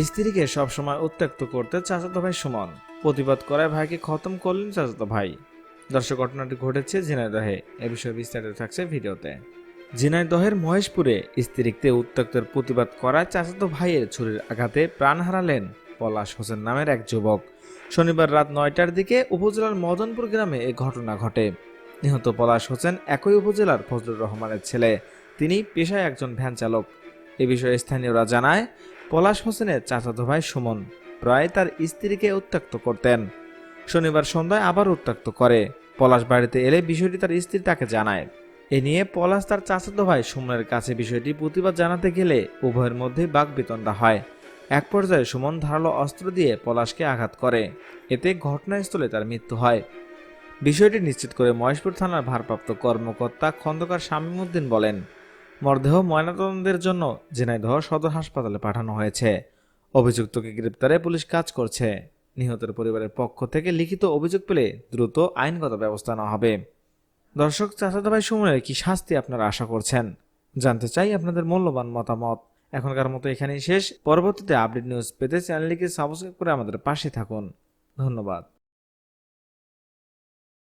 স্ত্রীকে সবসময় উত্ত্যক্ত করতে চাচাতো ভাই সুমন প্রতিবাদ করায় ভাইকে খতম করলেন চাচাতো ভাই। দর্শক, ঘটনাটি ঘটেছে ঝিনাইদহে। এ বিষয়ে বিস্তারিত থাকছে ভিডিওতে। ঝিনাইদহের মহেশপুরে স্ত্রীকে উত্ত্যক্তের প্রতিবাদ করায় চাচাতো ভাইয়ের ছুরির আঘাতে প্রাণ হারালেন পলাশ হোসেন নামের এক যুবক। শনিবার রাত 9টার দিকে উপজেলার মদনপুর গ্রামে এ ঘটনা ঘটে। নিহত পলাশ হোসেন একই উপজেলার ফজলুর রহমানের ছেলে। তিনি পেশায় একজন ভ্যান চালক। এ বিষয়ে স্থানীয়রা জানায়, পলাশ হোসেনের চাচাতো ভাই সুমন প্রায় তার স্ত্রীকে উত্ত্যক্ত করতেন। শনিবার সন্ধ্যায় আবার উত্ত্যক্ত করে। পলাশ বাড়িতে এলে বিষয়টি তার স্ত্রী তাকে জানায়। এ নিয়ে পলাশ তার চাচাতো ভাই সুমনের কাছে বিষয়টি প্রতিবাদ জানাতে গেলে উভয়ের মধ্যে বাকবিতণ্ডা হয়। এক পর্যায়ে সুমন ধারালো অস্ত্র দিয়ে পলাশকে আঘাত করে। এতে ঘটনাস্থলে তার মৃত্যু হয়। বিষয়টি নিশ্চিত করে মহেশপুর থানার ভারপ্রাপ্ত কর্মকর্তা খন্দকার শামীম উদ্দিন বলেন, মরদেহ ময়নাতদন্তের জন্য ঝিনাইদহ সদর হাসপাতালে পাঠানো হয়েছে। অভিযুক্তকে গ্রেপ্তারে পুলিশ কাজ করছে। নিহতের পরিবারের পক্ষ থেকে লিখিত অভিযোগ পেলে দ্রুত আইনগত ব্যবস্থা নেওয়া হবে। দর্শক, চাচাতো ভাই সুমনের কি শাস্তি আপনারা আশা করছেন? জানতে চাই আপনাদের মূল্যবান মতামত। এখনকার মতো এখানেই শেষ। পরবর্তীতে আপডেট নিউজ পেতে চ্যানেলটিকে সাবস্ক্রাইব করে আমাদের পাশে থাকুন। ধন্যবাদ।